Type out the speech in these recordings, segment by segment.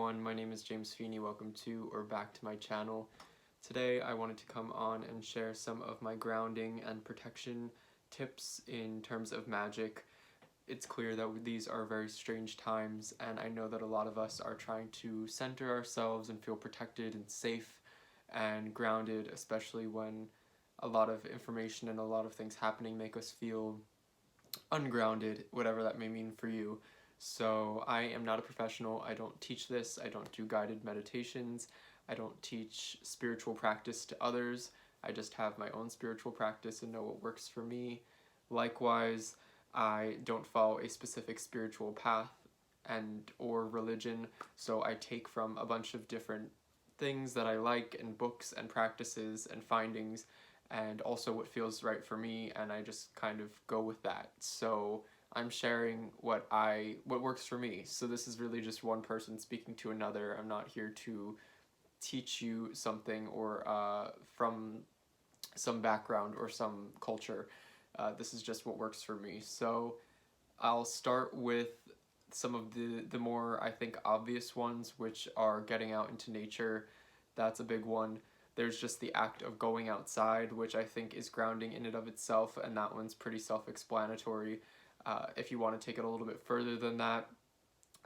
everyone, my name is James Feeney. Welcome to or back to my channel. Today I wanted to come on and share some of my grounding and protection tips in terms of magic. It's clear that these are very strange times, and I know that a lot of us are trying to center ourselves and feel protected and safe and grounded, especially when a lot of information and a lot of things happening make us feel ungrounded, whatever that may mean for you. So I am not a professional. I don't teach this. I don't do guided meditations. I don't teach spiritual practice to others. I just have my own spiritual practice and know what works for me. Likewise, I don't follow a specific spiritual path and or religion, so I take from a bunch of different things that I like and books and practices and findings and also what feels right for me, and I just kind of go with that. So I'm sharing what works for me. So this is really just one person speaking to another. I'm not here to teach you something or from some background or some culture. This is just what works for me. So I'll start with some of the more, I think, obvious ones, which are getting out into nature. That's a big one. There's just the act of going outside, which I think is grounding in and of itself, and that one's pretty self-explanatory. If you want to take it a little bit further than that,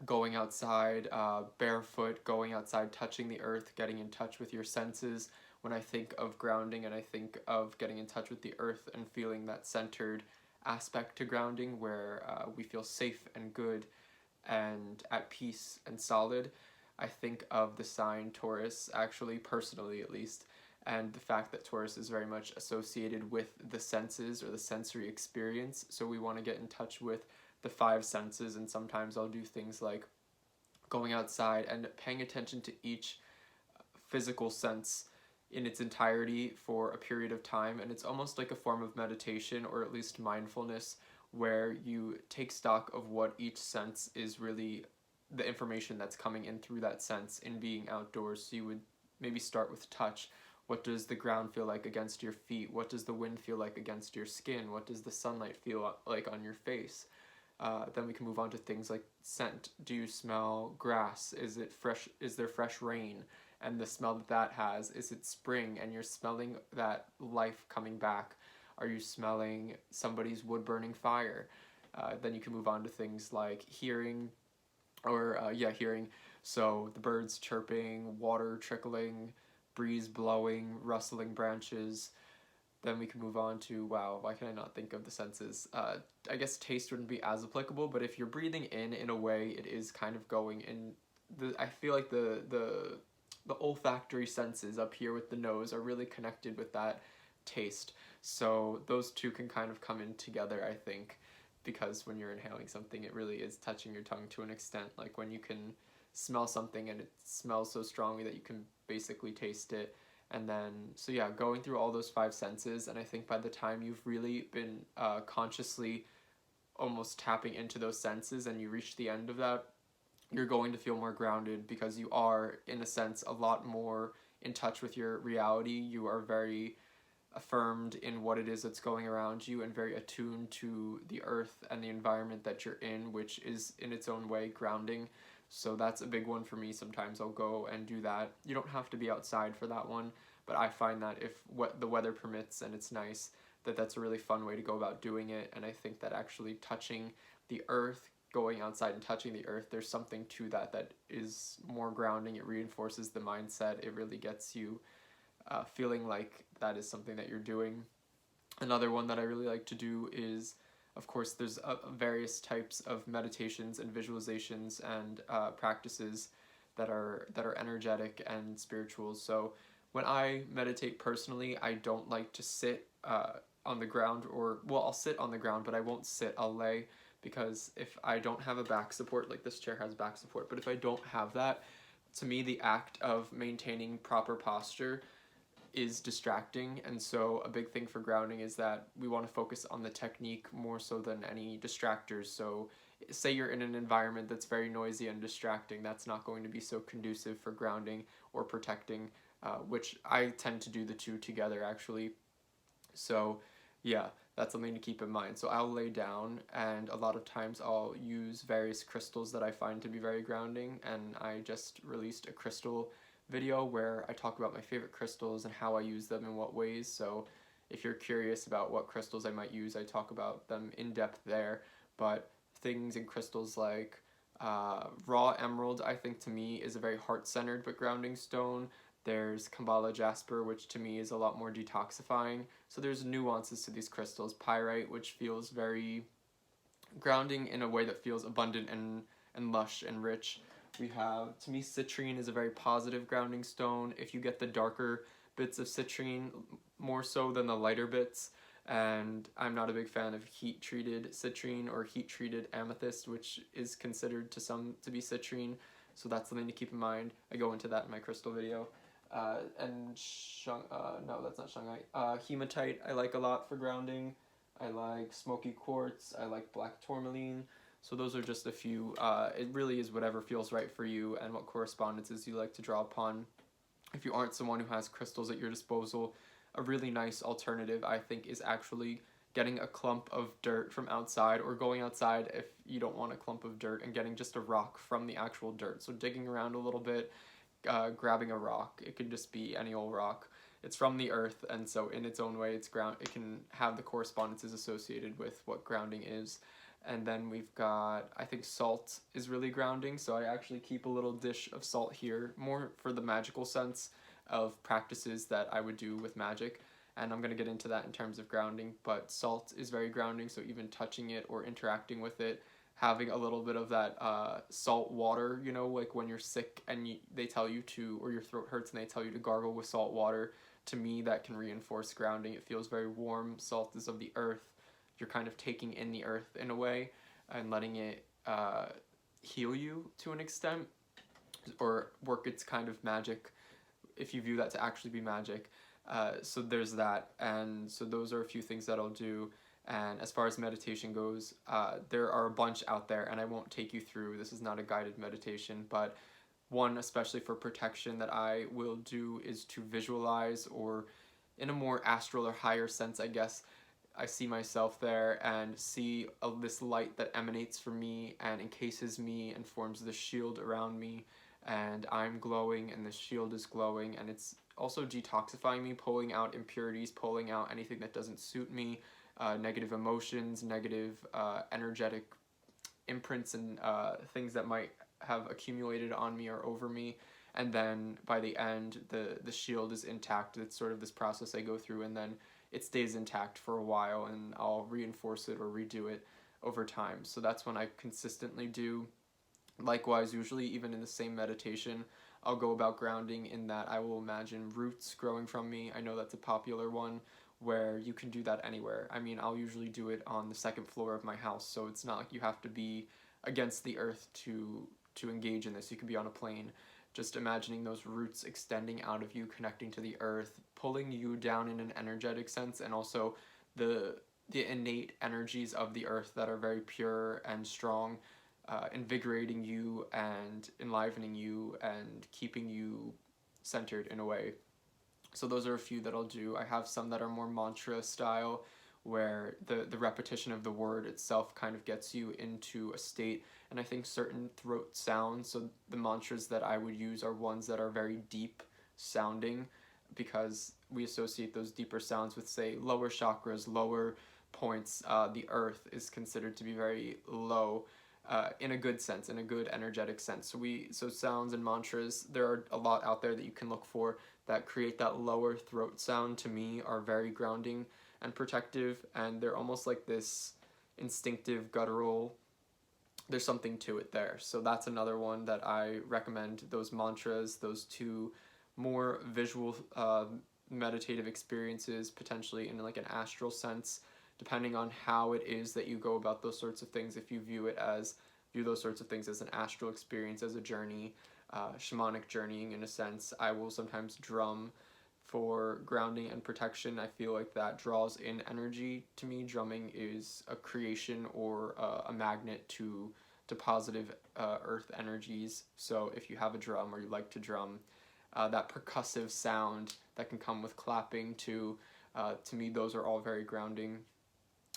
going outside barefoot, going outside, touching the earth, getting in touch with your senses. When I think of grounding and I think of getting in touch with the earth and feeling that centered aspect to grounding where we feel safe and good and at peace and solid, I think of the sign Taurus, actually, personally at least, and the fact that Taurus is very much associated with the senses or the sensory experience. So we want to get in touch with the five senses, and sometimes I'll do things like going outside and paying attention to each physical sense in its entirety for a period of time. And it's almost like a form of meditation, or at least mindfulness, where you take stock of what each sense is really, the information that's coming in through that sense in being outdoors. So you would maybe start with touch. What does the ground feel like against your feet? What does the wind feel like against your skin? What does the sunlight feel like on your face? Then we can move on to things like scent. Do you smell grass? Is it fresh? Is there fresh rain? And the smell that that has, is it spring and you're smelling that life coming back? Are you smelling somebody's wood burning fire? Then you can move on to things like hearing, hearing. So the birds chirping, water trickling, breeze blowing, rustling branches. Then we can move on to, wow, why can I not think of the senses? I guess taste wouldn't be as applicable, but if you're breathing in a way, it is kind of going in. I feel like the olfactory senses up here with the nose are really connected with that taste. So those two can kind of come in together, I think, because when you're inhaling something, it really is touching your tongue to an extent. Like when you can smell something and it smells so strongly that you can basically taste it. And then, so yeah, going through all those five senses, and I think by the time you've really been consciously almost tapping into those senses and you reach the end of that, you're going to feel more grounded because you are, in a sense, a lot more in touch with your reality. You are very affirmed in what it is that's going around you and very attuned to the earth and the environment that you're in, which is in its own way grounding. So that's a big one for me. Sometimes I'll go and do that. You don't have to be outside for that one, but I find that if the weather permits and it's nice, that's a really fun way to go about doing it. And I think that actually touching the earth, going outside and touching the earth, there's something to that is more grounding. It reinforces the mindset. It really gets you feeling like that is something that you're doing. Another one that I really like to do is, of course, there's various types of meditations and visualizations and practices that are energetic and spiritual. So when I meditate personally, I don't like to sit on the ground, or, well, I'll sit on the ground, but I won't sit, I'll lay, because if I don't have a back support, like this chair has back support, but if I don't have that, to me the act of maintaining proper posture is distracting. And so a big thing for grounding is that we want to focus on the technique more so than any distractors. So say you're in an environment that's very noisy and distracting, that's not going to be so conducive for grounding or protecting, which I tend to do the two together, actually. So yeah, that's something to keep in mind. So I'll lay down, and a lot of times I'll use various crystals that I find to be very grounding, and I just released a crystal video where I talk about my favorite crystals and how I use them in what ways. So if you're curious about what crystals I might use, I talk about them in depth there. But things in crystals like raw emerald, I think to me is a very heart-centered but grounding stone. There's Kambala Jasper, which to me is a lot more detoxifying. So there's nuances to these crystals. Pyrite, which feels very grounding in a way that feels abundant and lush and rich. We have, to me, citrine is a very positive grounding stone. If you get the darker bits of citrine, more so than the lighter bits. And I'm not a big fan of heat-treated citrine or heat-treated amethyst, which is considered to some to be citrine. So that's something to keep in mind. I go into that in my crystal video. No, that's not shungite. Hematite I like a lot for grounding. I like smoky quartz. I like black tourmaline. So those are just a few. It really is whatever feels right for you and what correspondences you like to draw upon. If you aren't someone who has crystals at your disposal, a really nice alternative I think is actually getting a clump of dirt from outside, or going outside if you don't want a clump of dirt and getting just a rock from the actual dirt. So digging around a little bit, grabbing a rock. It could just be any old rock. It's from the earth, and so in its own way, it can have the correspondences associated with what grounding is. And then we've got, I think salt is really grounding, so I actually keep a little dish of salt here, more for the magical sense of practices that I would do with magic. And I'm going to get into that in terms of grounding, but salt is very grounding, so even touching it or interacting with it, having a little bit of that salt water, you know, like when you're sick and they tell you to, or your throat hurts and they tell you to gargle with salt water, to me that can reinforce grounding. It feels very warm. Salt is of the earth. You're kind of taking in the earth in a way and letting it heal you to an extent, or work its kind of magic, if you view that to actually be magic. So there's that, and so those are a few things that I'll do. And as far as meditation goes, there are a bunch out there, and I won't take you through. This is not a guided meditation, but one especially for protection that I will do is to visualize, or in a more astral or higher sense, I guess, I see myself there and see this light that emanates from me and encases me and forms this shield around me, and I'm glowing and the shield is glowing, and it's also detoxifying me, pulling out impurities, pulling out anything that doesn't suit me, negative emotions, negative energetic imprints, and things that might have accumulated on me or over me. And then by the end, the shield is intact. It's sort of this process I go through, and then it stays intact for a while, and I'll reinforce it or redo it over time. So that's when I consistently do. Likewise, usually even in the same meditation, I'll go about grounding in that I will imagine roots growing from me. I know that's a popular one where you can do that anywhere. I mean, I'll usually do it on the second floor of my house, so it's not like you have to be against the earth to engage in this. You can be on a plane. Just imagining those roots extending out of you, connecting to the earth, pulling you down in an energetic sense, and also the innate energies of the earth that are very pure and strong, invigorating you and enlivening you and keeping you centered in a way. So those are a few that I'll do. I have some that are more mantra style, where the repetition of the word itself kind of gets you into a state. And I think certain throat sounds, so the mantras that I would use are ones that are very deep sounding, because we associate those deeper sounds with, say, lower chakras, lower points. The earth is considered to be very low, in a good sense, in a good energetic sense. So sounds and mantras, there are a lot out there that you can look for that create that lower throat sound, to me are very grounding and protective, and they're almost like this instinctive, guttural, there's something to it there. So that's another one that I recommend, those mantras, those two more visual meditative experiences, potentially in like an astral sense, depending on how it is that you go about those sorts of things. If you view those sorts of things as an astral experience, as a journey, shamanic journeying in a sense, I will sometimes drum for grounding and protection. I feel like that draws in energy to me. Drumming is a creation or a magnet to positive earth energies. So if you have a drum or you like to drum, that percussive sound that can come with clapping to me, those are all very grounding.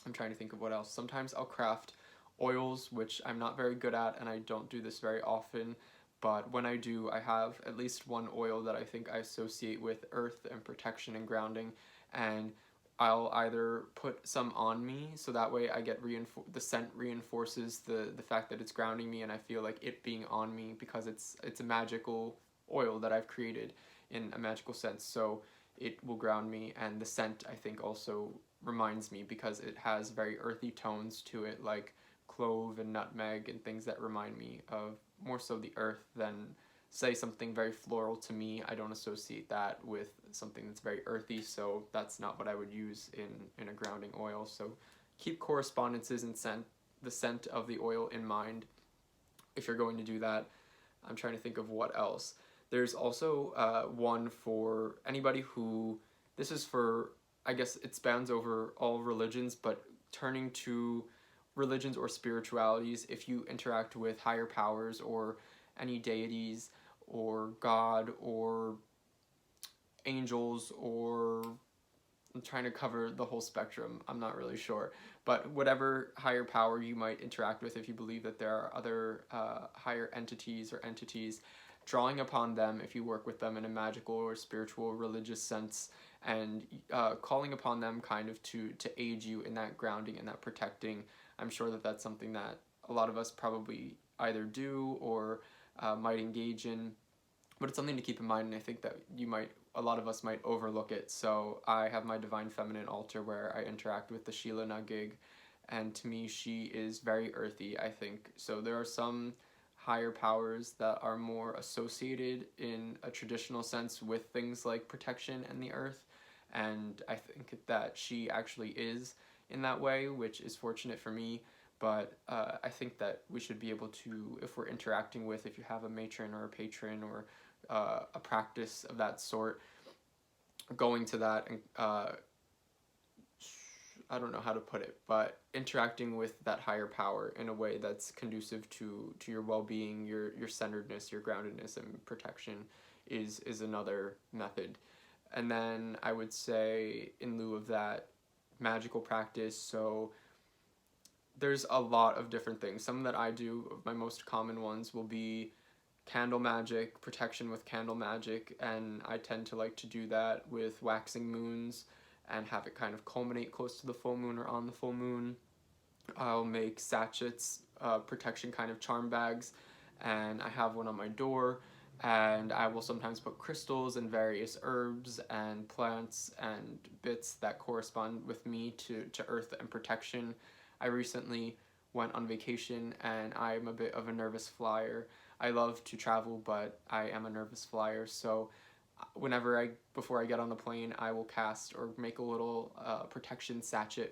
I'm trying to think of what else. Sometimes I'll craft oils, which I'm not very good at, and I don't do this very often. But when I do, I have at least one oil that I think I associate with earth and protection and grounding. And I'll either put some on me, so that way I get the scent reinforces the fact that it's grounding me, and I feel like it being on me because it's a magical oil that I've created in a magical sense. So it will ground me, and the scent I think also reminds me because it has very earthy tones to it, like clove and nutmeg and things that remind me of more so the earth than say something very floral. To me, I don't associate that with something that's very earthy, so that's not what I would use in a grounding oil. So keep correspondences and the scent of the oil in mind if you're going to do that. I'm trying to think of what else. There's also one for anybody who, this is for, I guess it spans over all religions, but turning to religions or spiritualities, if you interact with higher powers or any deities or God or angels, or I'm trying to cover the whole spectrum, I'm not really sure, but whatever higher power you might interact with, if you believe that there are other higher entities or entities, drawing upon them if you work with them in a magical or spiritual religious sense, and calling upon them kind of to aid you in that grounding and that protecting. I'm sure that that's something that a lot of us probably either do or might engage in, but it's something to keep in mind, and I think that a lot of us might overlook it. So I have my Divine Feminine altar where I interact with the Sheela na gig, and to me she is very earthy, I think. So there are some higher powers that are more associated in a traditional sense with things like protection and the earth, and I think that she actually is in that way, which is fortunate for me. But I think that we should be able to, if we're interacting with, if you have a matron or a patron or a practice of that sort, going to that and I don't know how to put it, but interacting with that higher power in a way that's conducive to your well-being, your centeredness, your groundedness, and protection is another method. And then I would say, in lieu of that, magical practice. So there's a lot of different things. Some that I do, my most common ones will be candle magic, protection with candle magic, and I tend to like to do that with waxing moons and have it kind of culminate close to the full moon or on the full moon. I'll make sachets, protection kind of charm bags, and I have one on my door, and I will sometimes put crystals and various herbs and plants and bits that correspond with me to earth and protection. I recently went on vacation, and I'm a bit of a nervous flyer. I love to travel, but I am a nervous flyer, so before I get on the plane, I will cast or make a little protection sachet,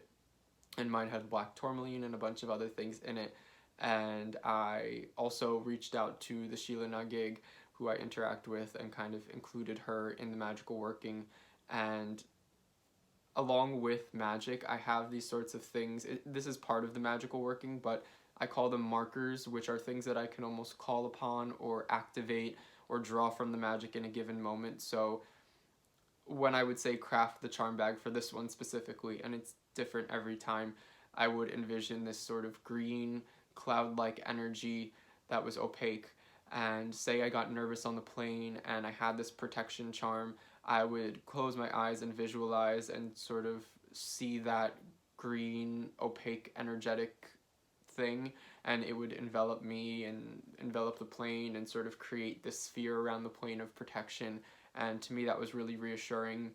and mine had black tourmaline and a bunch of other things in it. And I also reached out to the Sheela na gig, who I interact with, and kind of included her in the magical working. And along with magic, I have these sorts of things. This is part of the magical working, but I call them markers, which are things that I can almost call upon or activate or draw from the magic in a given moment. So when I would say craft the charm bag for this one specifically, and it's different every time, I would envision this sort of green cloud-like energy that was opaque, and say I got nervous on the plane and I had this protection charm, I would close my eyes and visualize and sort of see that green opaque energetic thing, and it would envelop me and envelop the plane and sort of create this sphere around the plane of protection. And to me that was really reassuring,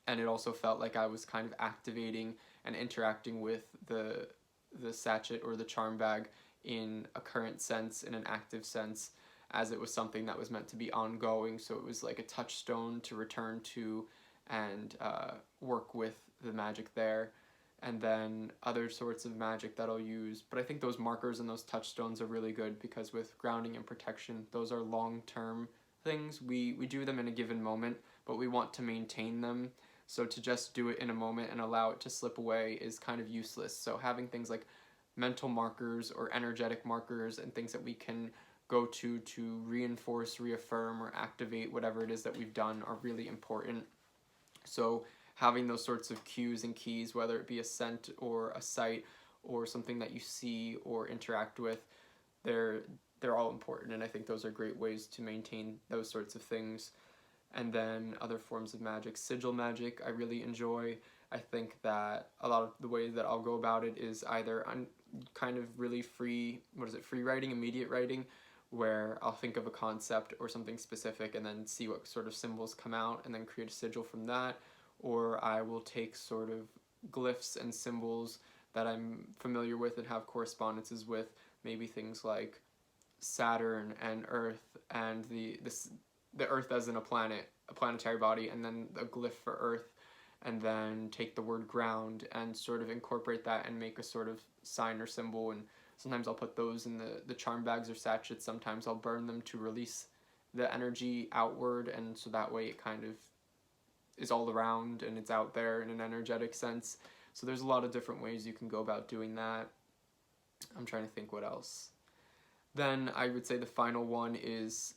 and it also felt like I was kind of activating and interacting with the sachet or the charm bag in a current sense, in an active sense, as it was something that was meant to be ongoing. So it was like a touchstone to return to and work with the magic there. And then other sorts of magic that I'll use. But I think those markers and those touchstones are really good, because with grounding and protection, those are long-term things. We do them in a given moment, but we want to maintain them. So to just do it in a moment and allow it to slip away is kind of useless. So having things like mental markers or energetic markers and things that we can go to reinforce, reaffirm, or activate whatever it is that we've done are really important. So having those sorts of cues and keys, whether it be a scent or a sight or something that you see or interact with, they're all important, and I think those are great ways to maintain those sorts of things. And then other forms of magic, sigil magic, I really enjoy. I think that a lot of the way that I'll go about it is either kind of really free writing, immediate writing, where I'll think of a concept or something specific and then see what sort of symbols come out and then create a sigil from that. Or I will take sort of glyphs and symbols that I'm familiar with and have correspondences with, maybe things like Saturn and Earth, and the Earth as in a planet, a planetary body, and then a glyph for Earth, and then take the word ground and sort of incorporate that and make a sort of sign or symbol. And sometimes I'll put those in the charm bags or sachets. Sometimes I'll burn them to release the energy outward, and so that way it kind of is all around and it's out there in an energetic sense. So there's a lot of different ways you can go about doing that. I'm trying to think what else. Then I would say the final one is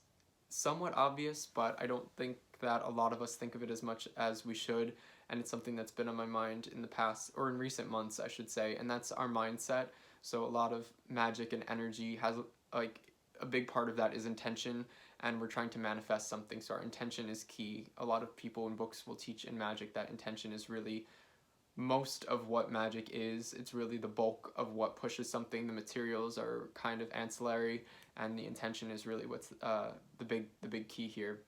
somewhat obvious, but I don't think that a lot of us think of it as much as we should, and it's something that's been on my mind in the past, or in recent months I should say, and that's our mindset. So a lot of magic and energy has, like, a big part of that is intention, and we're trying to manifest something, so our intention is key. A lot of people in books will teach in magic that intention is really most of what magic is. It's really the bulk of what pushes something. The materials are kind of ancillary, and the intention is really what's the big key here.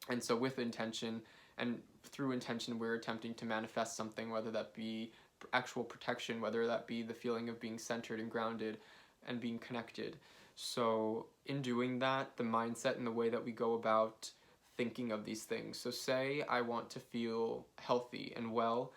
And so with intention, and through intention, we're attempting to manifest something, whether that be actual protection, whether that be the feeling of being centered and grounded and being connected. So in doing that, the mindset and the way that we go about thinking of these things. So say I want to feel healthy and well,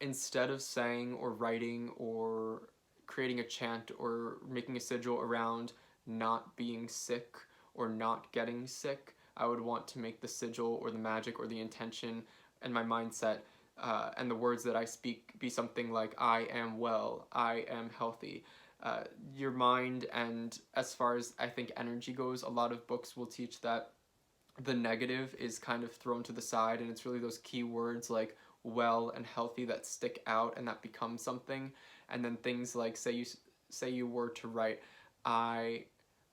instead of saying or writing or creating a chant or making a sigil around not being sick or not getting sick, I would want to make the sigil or the magic or the intention and my mindset and the words that I speak be something like, I am well, I am healthy. Your mind, and as far as I think energy goes, a lot of books will teach that the negative is kind of thrown to the side, and it's really those key words like well and healthy that stick out and that become something. And then things like, say you were to write, I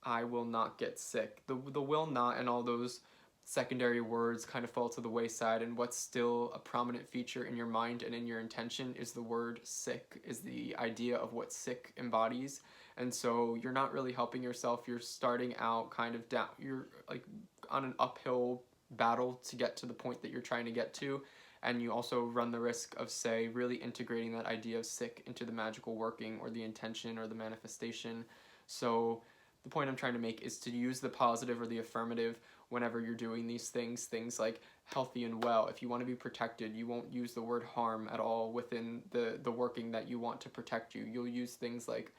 will not get sick. The will not and all those secondary words kind of fall to the wayside, and what's still a prominent feature in your mind and in your intention is the word sick, is the idea of what sick embodies. And so you're not really helping yourself. You're starting out kind of down, you're like on an uphill battle to get to the point that you're trying to get to, and you also run the risk of, say, really integrating that idea of sick into the magical working or the intention or the manifestation. So the point I'm trying to make is to use the positive or the affirmative whenever you're doing these things like healthy and well. If you want to be protected, you won't use the word harm at all within the working that you want to protect you. You'll use things like,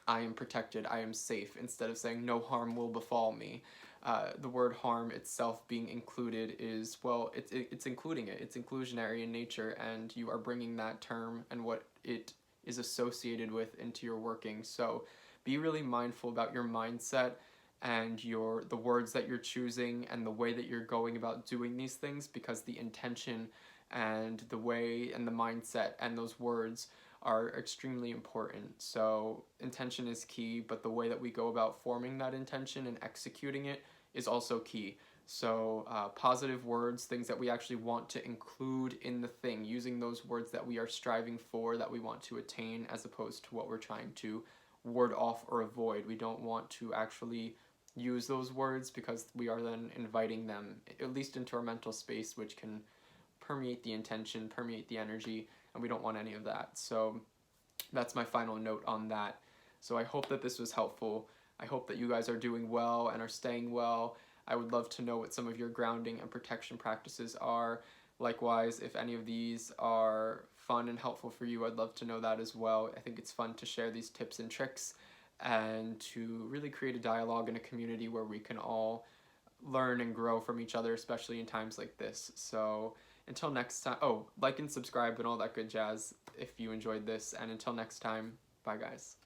I am protected, I am safe, instead of saying no harm will befall me. The word harm itself being included is, well, it's including it. It's inclusionary in nature, and you are bringing that term and what it is associated with into your working. So be really mindful about your mindset and the words that you're choosing and the way that you're going about doing these things, because the intention and the way and the mindset and those words are extremely important. So intention is key, but the way that we go about forming that intention and executing it is also key. So positive words, things that we actually want to include in the thing, using those words that we are striving for, that we want to attain, as opposed to what we're trying to ward off or avoid. We don't want to actually use those words, because we are then inviting them, at least into our mental space, which can permeate the intention, permeate the energy, and we don't want any of that. So that's my final note on that. So I hope that this was helpful. I hope that you guys are doing well and are staying well. I would love to know what some of your grounding and protection practices are. Likewise, if any of these are fun and helpful for you, I'd love to know that as well. I think it's fun to share these tips and tricks and to really create a dialogue and a community where we can all learn and grow from each other, especially in times like this. So until next time, like and subscribe and all that good jazz if you enjoyed this, and until next time, bye guys.